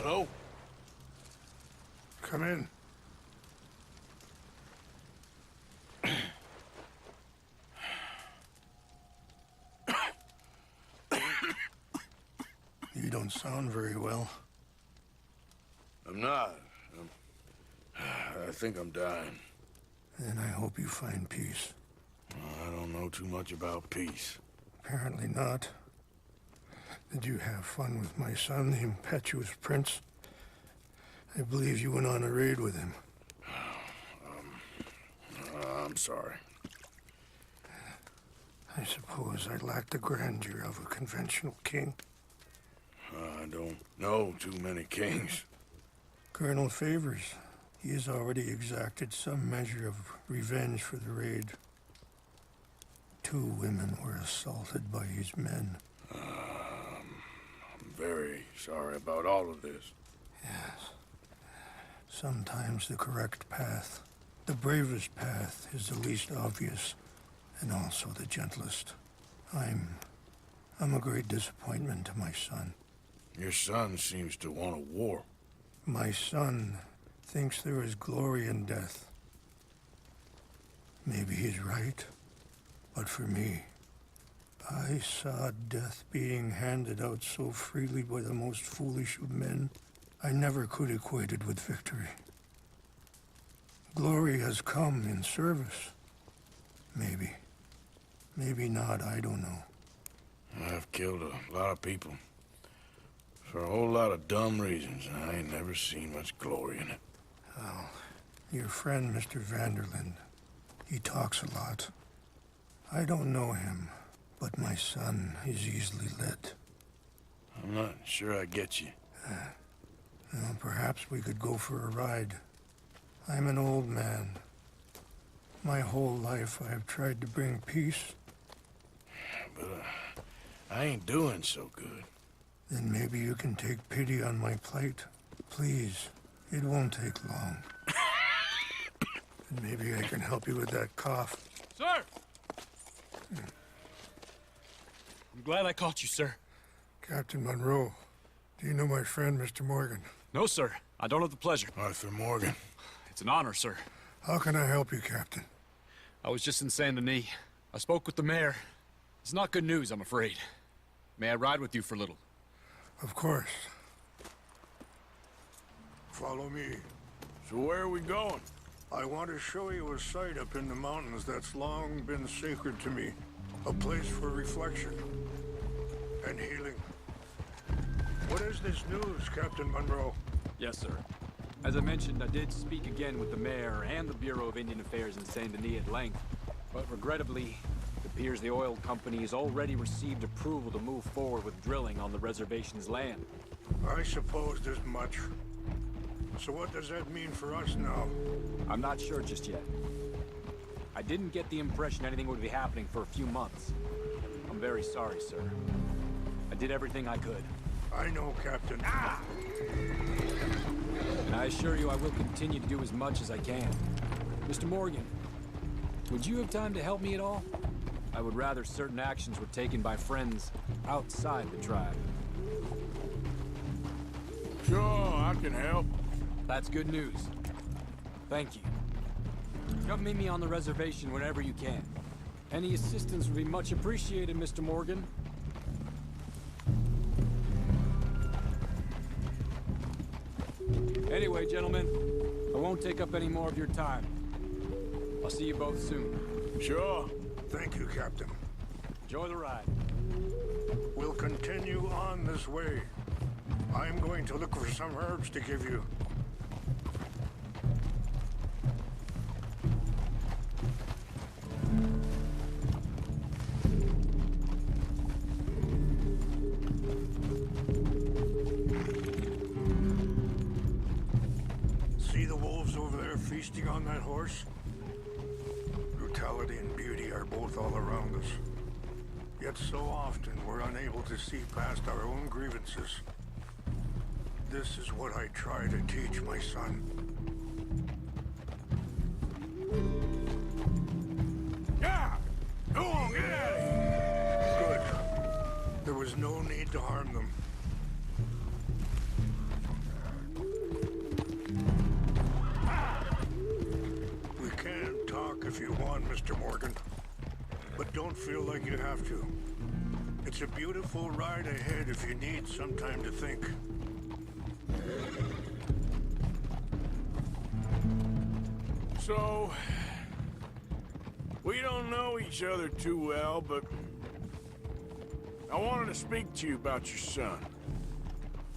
Hello? Come in. You don't sound very well. I'm not. I think I'm dying. Then I hope you find peace. I don't know too much about peace. Apparently not. Did you have fun with my son, the impetuous prince? I believe you went on a raid with him. I'm sorry. I suppose I lack the grandeur of a conventional king. I don't know too many kings. Colonel Favors, he has already exacted some measure of revenge for the raid. 2 women were assaulted by his men. I'm very sorry about all of this. Yes. Sometimes the correct path, the bravest path, is the least obvious, and also the gentlest. I'm a great disappointment to my son. Your son seems to want a war. My son thinks there is glory in death. Maybe he's right, but for me, I saw death being handed out so freely by the most foolish of men. I never could equate it with victory. Glory has come in service. Maybe. Maybe not, I don't know. I've killed a lot of people. For a whole lot of dumb reasons, and I ain't never seen much glory in it. Well, your friend, Mr. Vanderlinde, he talks a lot. I don't know him, but my son is easily led. I'm not sure I get you. Well, perhaps we could go for a ride. I'm an old man. My whole life I have tried to bring peace. But I ain't doing so good. Then maybe you can take pity on my plight. Please, it won't take long. And maybe I can help you with that cough. Sir! I'm glad I caught you, sir. Captain Monroe, do you know my friend, Mr. Morgan? No, sir. I don't have the pleasure. Arthur Morgan. It's an honor, sir. How can I help you, Captain? I was just in Saint Denis. I spoke with the mayor. It's not good news, I'm afraid. May I ride with you for a little? Of course. Follow me. So where are we going? I want to show you a site up in the mountains that's long been sacred to me. A place for reflection and healing. What is this news, Captain Monroe? Yes, sir. As I mentioned, I did speak again with the mayor and the Bureau of Indian Affairs in Saint Denis at length. But regrettably, it appears the oil company has already received approval to move forward with drilling on the reservation's land. I supposed as much. So what does that mean for us now? I'm not sure just yet. I didn't get the impression anything would be happening for a few months. I'm very sorry, sir. I did everything I could. I know, Captain. And I assure you I will continue to do as much as I can. Mr. Morgan, would you have time to help me at all? I would rather certain actions were taken by friends outside the tribe. Sure, I can help. That's good news. Thank you. Come meet me on the reservation whenever you can. Any assistance would be much appreciated, Mr. Morgan. Anyway, gentlemen, I won't take up any more of your time. I'll see you both soon. Sure. Thank you, Captain. Enjoy the ride. We'll continue on this way. I'm going to look for some herbs to give you. See the wolves over there feasting on that horse? Brutality and beauty are both all around us. Yet so often we're unable to see past our own grievances. This is what I try to teach my son. Yeah! Go on, get out of here! Good. There was no need to harm them. We can talk if you want, Mr. Morgan. But don't feel like you have to. It's a beautiful ride ahead if you need some time to think. So, we don't know each other too well, but I wanted to speak to you about your son.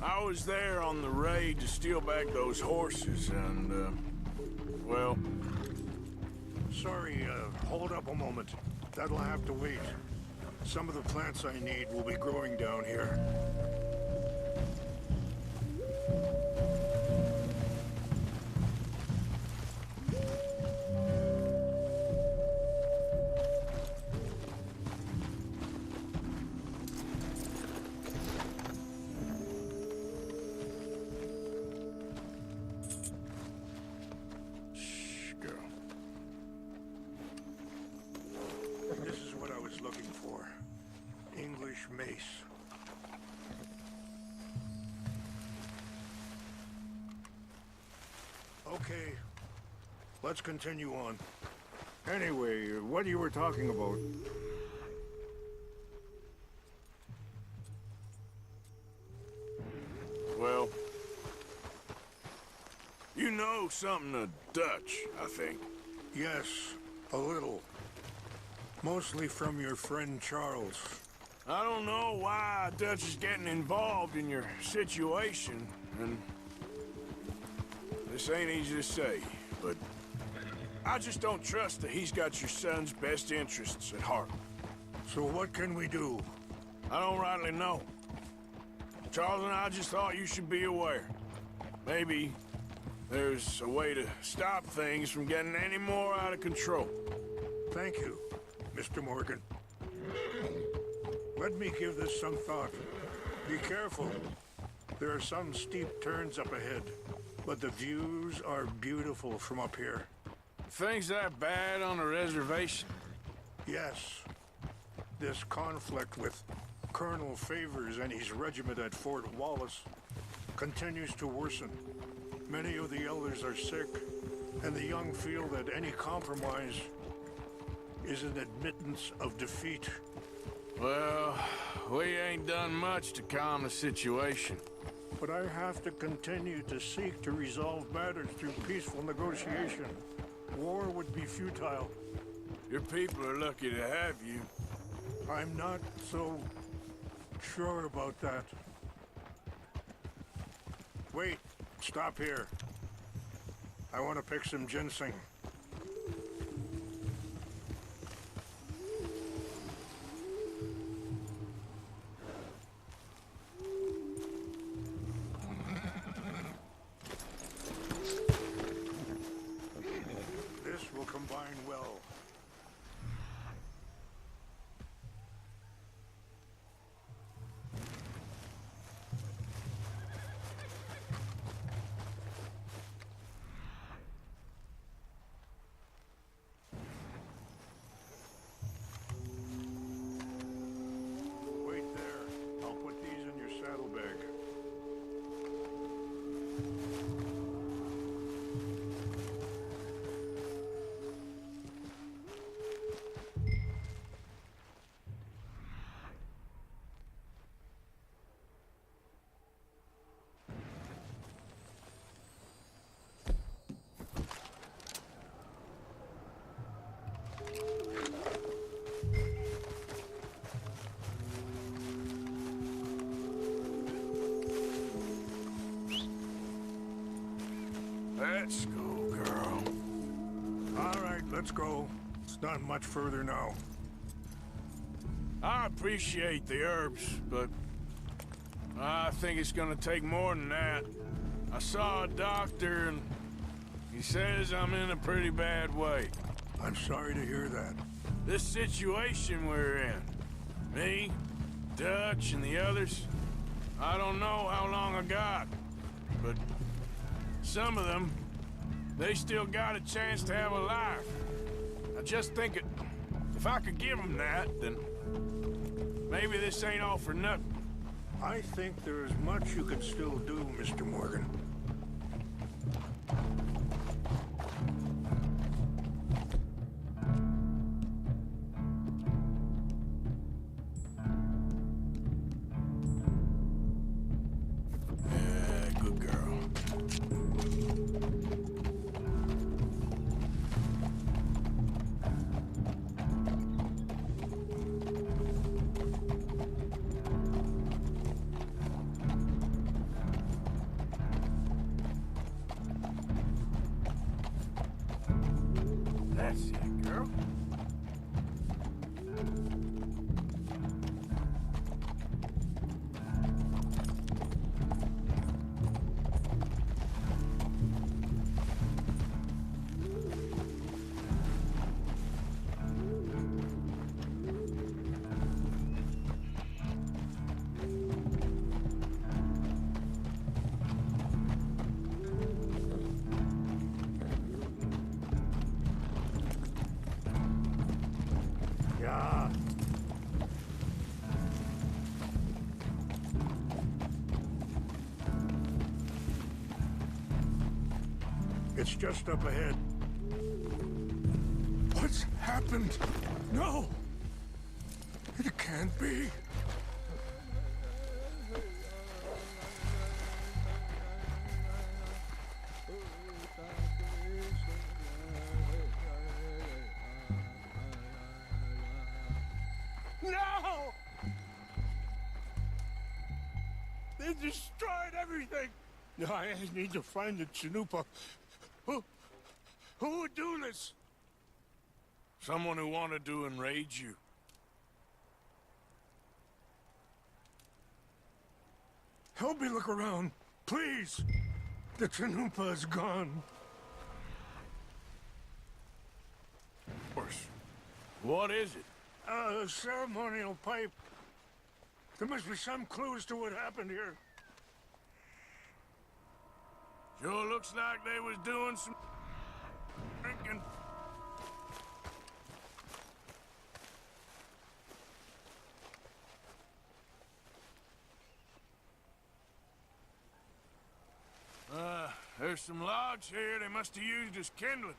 I was there on the raid to steal back those horses, and, well... Sorry, hold up a moment. That'll have to wait. Some of the plants I need will be growing down here. This is what I was looking for. English mace. Okay, let's continue on. Anyway, what you were talking about? Well... You know something of Dutch, I think. Yes, a little. Mostly from your friend Charles. I don't know why Dutch is getting involved in your situation, and... This ain't easy to say, but... I just don't trust that he's got your son's best interests at heart. So what can we do? I don't rightly know. Charles and I just thought you should be aware. Maybe there's a way to stop things from getting any more out of control. Thank you, Mr. Morgan. Let me give this some thought. Be careful. There are some steep turns up ahead, but the views are beautiful from up here. Things that bad on a reservation? Yes. This conflict with Colonel Favors and his regiment at Fort Wallace continues to worsen. Many of the elders are sick, and the young feel that any compromise is an admittance of defeat. Well, we ain't done much to calm the situation. But I have to continue to seek to resolve matters through peaceful negotiation. War would be futile. Your people are lucky to have you. I'm not so sure about that. Wait, stop here. I want to pick some ginseng. This will combine well. Let's go, girl. All right, let's go. It's not much further now. I appreciate the herbs, but I think it's gonna take more than that. I saw a doctor and he says I'm in a pretty bad way. I'm sorry to hear that. This situation we're in, me, Dutch, and the others, I don't know how long I got, but some of them, they still got a chance to have a life. I just think if I could give them that, then maybe this ain't all for nothing. I think there is much you can still do, Mr. Morgan. Yeah, good girl. That's it, girl. Yeah. It's just up ahead. What's happened? No! It can't be. No! They destroyed everything! I need to find the Chanupa. Who would do this? Someone who wanted to enrage you. Help me look around, please. The Chanupa is gone. Of course. What is it? A ceremonial pipe. There must be some clues to what happened here. Sure looks like they was doing some drinking. There's some logs here they must have used as kindling.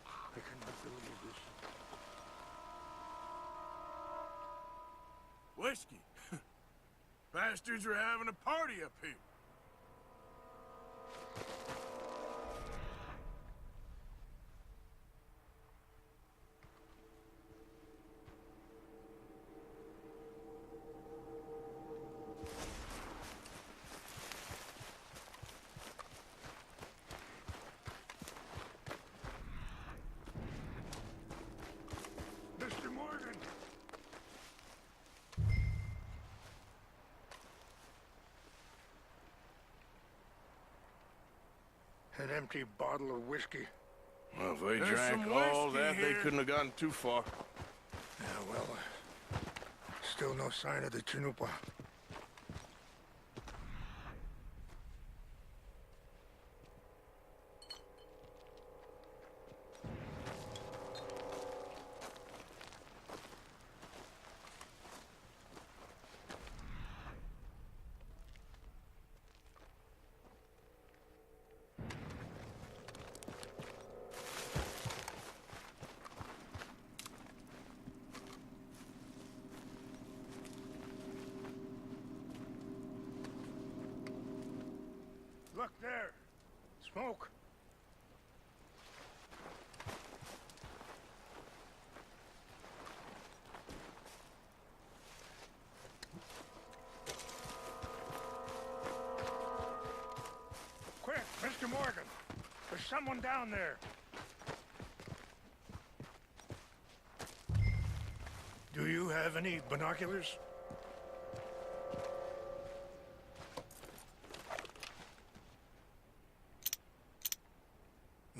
I cannot believe this. Whiskey. Bastards are having a party up here. Mr. Morgan! An empty bottle of whiskey. Well, if they There's drank some all whiskey that, they here. couldn't have gotten too far. Yeah, well, still no sign of the Chanupa. Look there! Smoke! someone down there. Do you have any binoculars?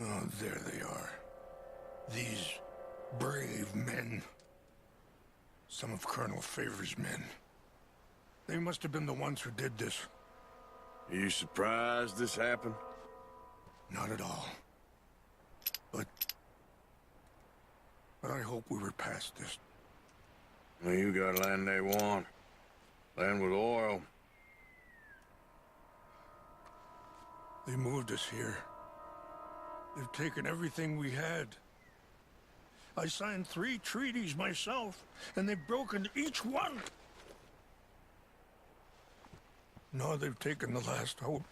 Oh, there they are. These brave men. Some of Colonel Favor's men. They must have been the ones who did this. Are you surprised this happened? Not at all. But I hope we were past this. Well, you got land they want. Land with oil. They moved us here. They've taken everything we had. I signed 3 treaties myself, and they've broken each one. Now they've taken the last hope.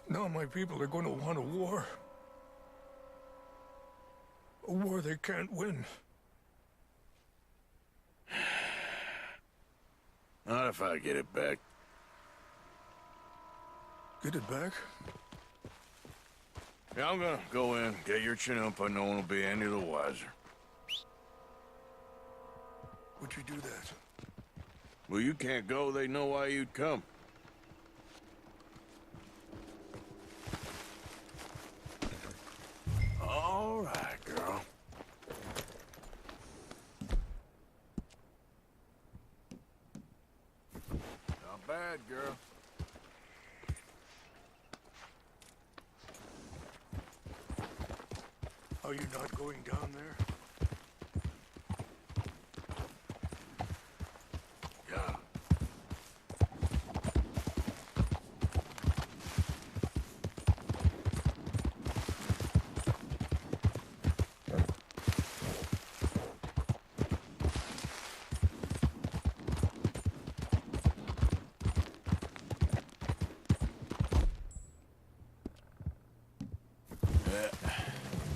Now my people are going to want a war. A war they can't win. Not if I get it back. Get it back? Yeah, I'm gonna go in, get your Chinook, but no one will be any the wiser. Would you do that? Well, you can't go, they know why you'd come. All right, girl. Not bad, girl. Are you not going down there? Yeah.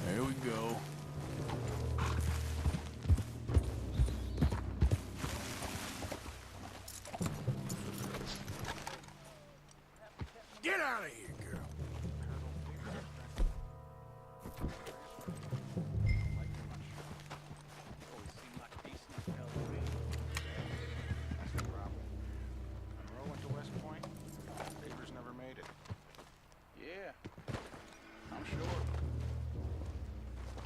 There we go. Get out of here, girl. Monroe went to West Point. Favors never made it. Yeah, I'm sure.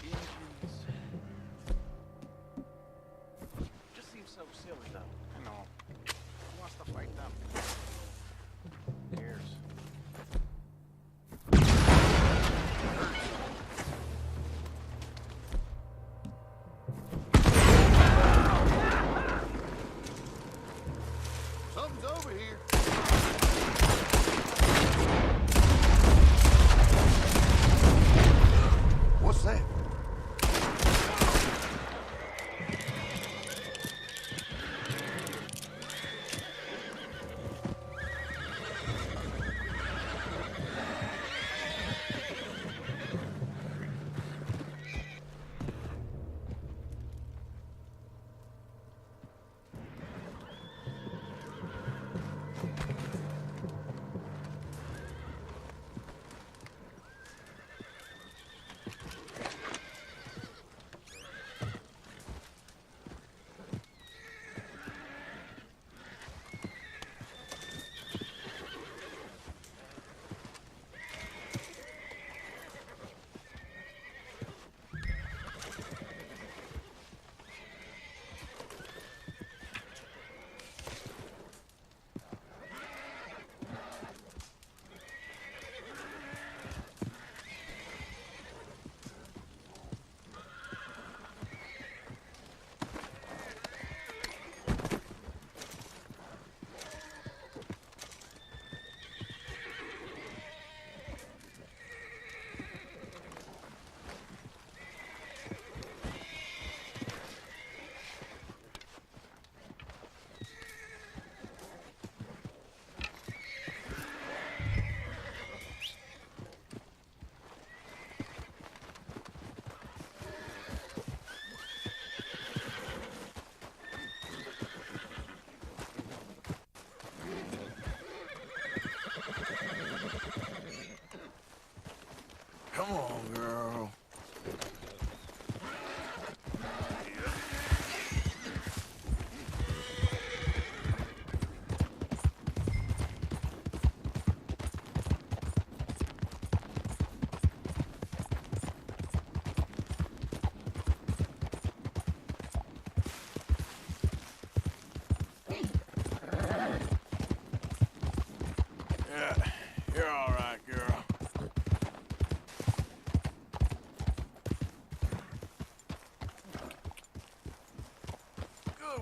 Engines. Just seems so silly, though. I know. Who wants to fight them? Who cares? Something's over here. What's that?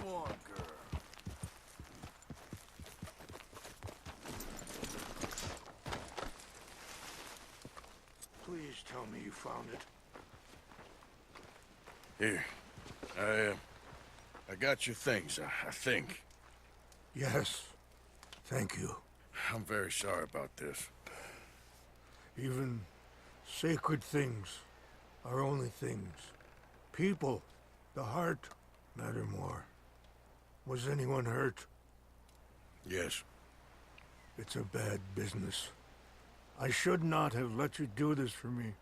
on, girl. Please tell me you found it. Here. I got your things, I think. Yes. Thank you. I'm very sorry about this. Even sacred things are only things. People, the heart, matter more. Was anyone hurt? Yes. It's a bad business. I should not have let you do this for me.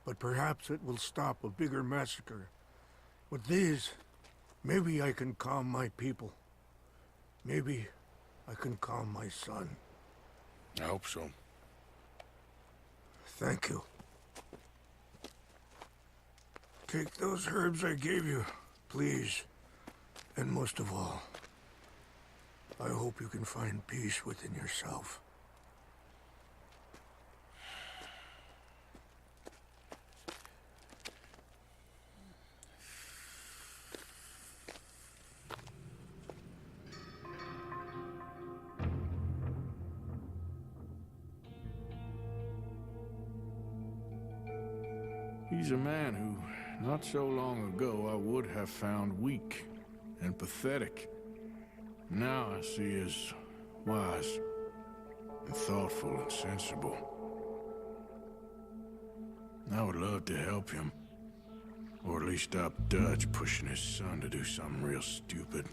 But perhaps it will stop a bigger massacre. With these, maybe I can calm my people. Maybe I can calm my son. I hope so. Thank you. Take those herbs I gave you, please. And most of all, I hope you can find peace within yourself. He's a man who, not so long ago, I would have found weak and pathetic. Now I see as wise and thoughtful and sensible. I would love to help him, or at least stop Dutch pushing his son to do something real stupid.